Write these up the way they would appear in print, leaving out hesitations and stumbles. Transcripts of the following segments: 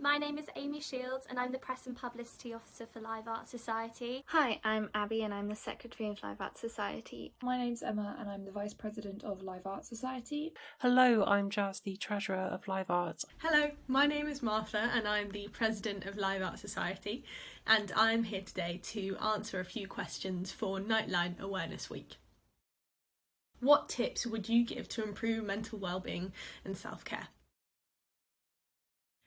my name is Amy Shields and I'm the Press and Publicity Officer for Live Art Society. Hi, I'm Abby and I'm the Secretary of Live Art Society. My name's Emma and I'm the Vice President of Live Art Society. Hello, I'm Jazz, the Treasurer of Live Art. Hello, my name is Martha and I'm the President of Live Art Society, and I'm here today to answer a few questions for Nightline Awareness Week. What tips would you give to improve mental well-being and self-care?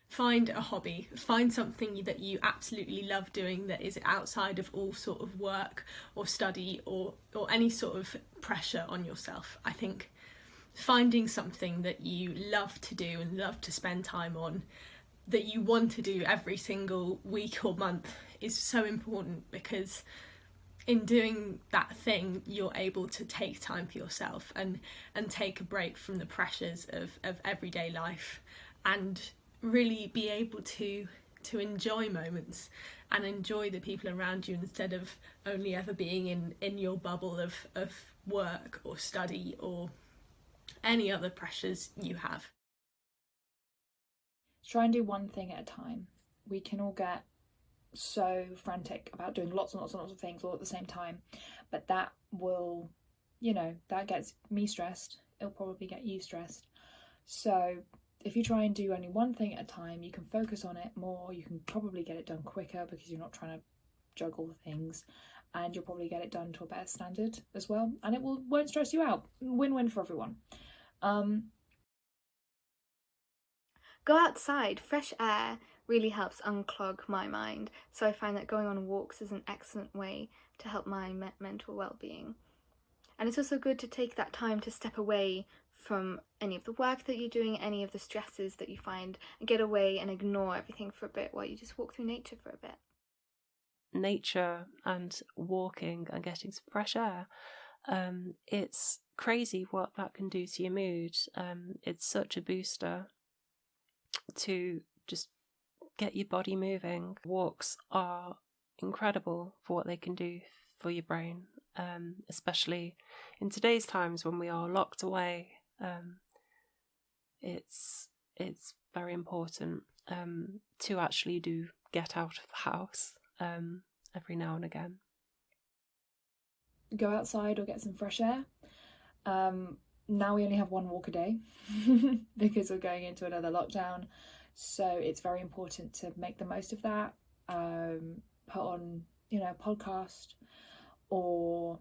Find a hobby, find something that you absolutely love doing that is outside of all sort of work or study or any sort of pressure on yourself. I think finding something that you love to do and love to spend time on, that you want to do every single week or month, is so important, because in doing that thing you're able to take time for yourself and take a break from the pressures of everyday life, and really be able to enjoy moments and enjoy the people around you, instead of only ever being in your bubble of work or study or any other pressures you have. Try and do one thing at a time. We can all get so frantic about doing lots and lots and lots of things all at the same time, but that will, that gets me stressed. It'll probably get you stressed. So if you try and do only one thing at a time, you can focus on it more, you can probably get it done quicker because you're not trying to juggle things, and you'll probably get it done to a better standard as well, and it won't stress you out. Win-win for everyone. Go outside. Fresh air really helps unclog my mind, so I find that going on walks is an excellent way to help my mental well-being. And it's also good to take that time to step away from any of the work that you're doing, any of the stresses that you find, and get away and ignore everything for a bit while you just walk through nature for a bit. Nature and walking and getting some fresh air, it's crazy what that can do to your mood. It's such a booster to just get your body moving. Walks are incredible for what they can do for your brain, especially in today's times when we are locked away. It's very important to actually get out of the house every now and again. Go outside or get some fresh air. Now we only have one walk a day because we're going into another lockdown, so it's very important to make the most of that. Put on, a podcast or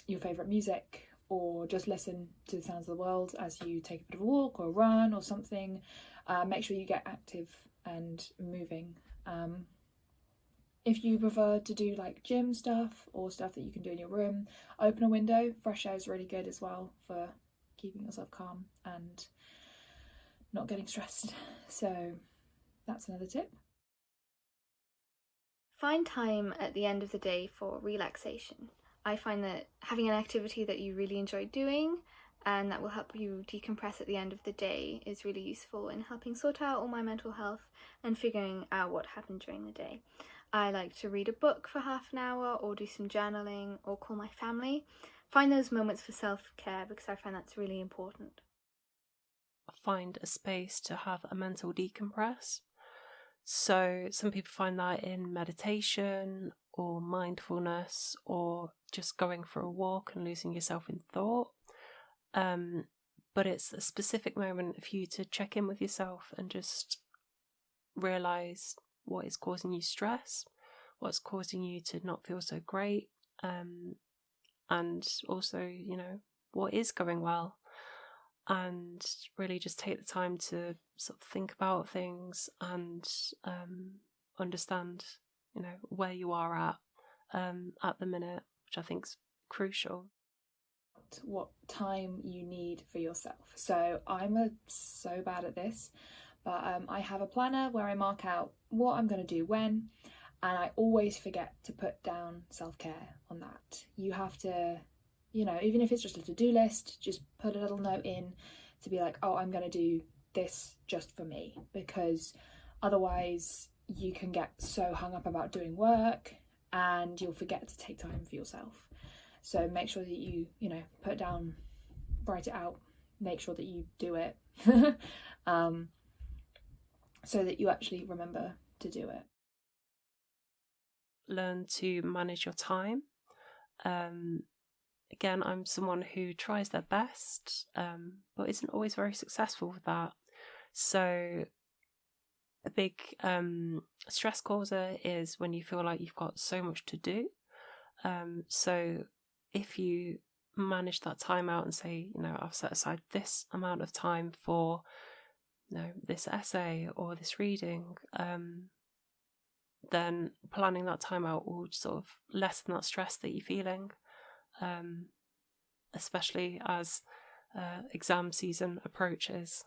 your favourite music, or just listen to the sounds of the world as you take a bit of a walk or a run or something. Make sure you get active and moving. If you prefer to do like gym stuff or stuff that you can do in your room, open a window. Fresh air is really good as well for keeping yourself calm and not getting stressed. So that's another tip. Find time at the end of the day for relaxation. I find that having an activity that you really enjoy doing and that will help you decompress at the end of the day is really useful in helping sort out all my mental health and figuring out what happened during the day. I like to read a book for half an hour, or do some journaling, or call my family. Find those moments for self-care, because I find that's really important. Find a space to have a mental decompress. So some people find that in meditation or mindfulness, or just going for a walk and losing yourself in thought. But it's a specific moment for you to check in with yourself and just realise what is causing you stress, what's causing you to not feel so great, and also, what is going well. And really just take the time to sort of think about things and understand, where you are at the minute, which I think is crucial. What time you need for yourself. So I'm so bad at this, but I have a planner where I mark out what I'm going to do when, and I always forget to put down self-care on that. You have to, even if it's just a to-do list, just put a little note in to be like, oh, I'm going to do this just for me, because otherwise you can get so hung up about doing work and you'll forget to take time for yourself. So make sure that you, put it down, write it out, make sure that you do it. so that you actually remember to do it. Learn to manage your time. Again, I'm someone who tries their best, but isn't always very successful with that. So a big stress causer is when you feel like you've got so much to do. So if you manage that time out and say, I've set aside this amount of time for this essay or this reading, then planning that time out will sort of lessen that stress that you're feeling, especially as exam season approaches.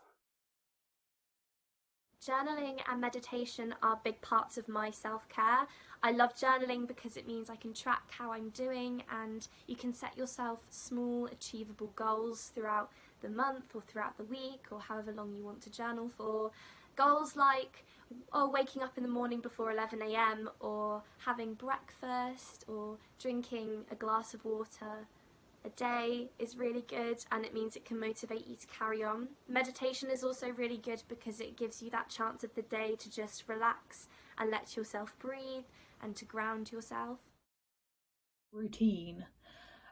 Journaling and meditation are big parts of my self-care. I love journaling because it means I can track how I'm doing, and you can set yourself small, achievable goals throughout the month or throughout the week or however long you want to journal for. Goals like waking up in the morning before 11 a.m. or having breakfast or drinking a glass of water a day is really good, and it means it can motivate you to carry on. Meditation is also really good because it gives you that chance of the day to just relax and let yourself breathe and to ground yourself. Routine,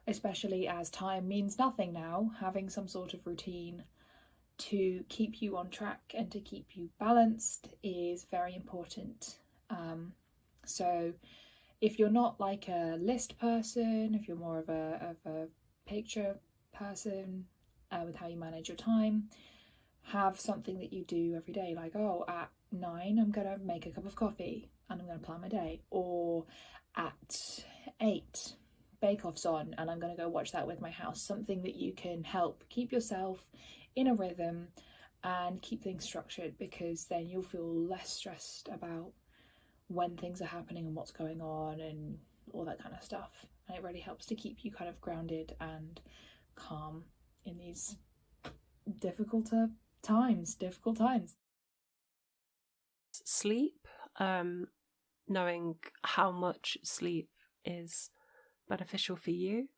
especially as time means nothing now, having some sort of routine to keep you on track and to keep you balanced is very important. So if you're not like a list person, if you're more of a picture person with how you manage your time, have something that you do every day, like, at 9 I'm gonna make a cup of coffee and I'm gonna plan my day, or at 8 Bake Off's on and I'm gonna go watch that with my house. Something that you can help keep yourself in a rhythm and keep things structured, because then you'll feel less stressed about when things are happening and what's going on and all that kind of stuff. And it really helps to keep you kind of grounded and calm in these difficult times. Sleep, knowing how much sleep is beneficial for you.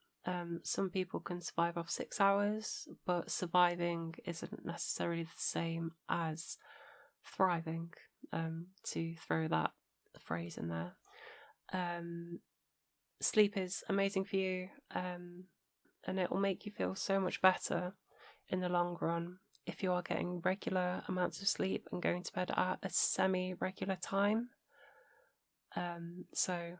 Some people can survive off 6 hours, but surviving isn't necessarily the same as thriving, to throw that phrase in there. Sleep is amazing for you, and it will make you feel so much better in the long run if you are getting regular amounts of sleep and going to bed at a semi-regular time. So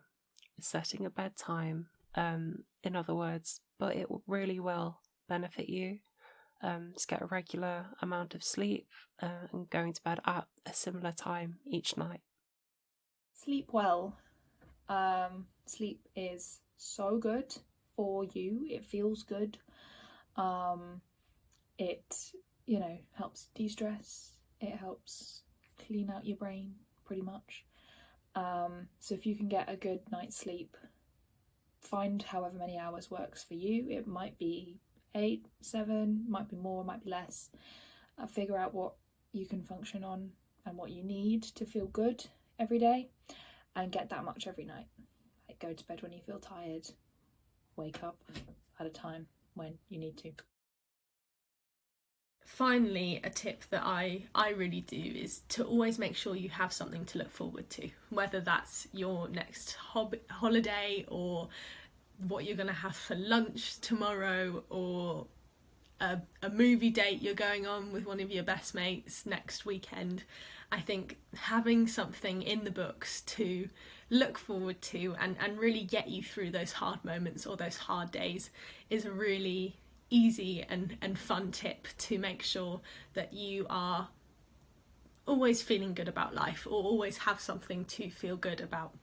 setting a bedtime, in other words, but it really will benefit you to get a regular amount of sleep and going to bed at a similar time each night. Sleep well. Sleep is so good for you. It feels good. It, helps de-stress. It helps clean out your brain, pretty much. So if you can get a good night's sleep, find however many hours works for you. It might be 8, 7, might be more, might be less. Figure out what you can function on and what you need to feel good every day, and get that much every night. Like, go to bed when you feel tired, wake up at a time when you need to. Finally, a tip that I really do is to always make sure you have something to look forward to, whether that's your next holiday or what you're going to have for lunch tomorrow, or a movie date you're going on with one of your best mates next weekend. I think having something in the books to look forward to and really get you through those hard moments or those hard days is a really easy and fun tip to make sure that you are always feeling good about life, or always have something to feel good about.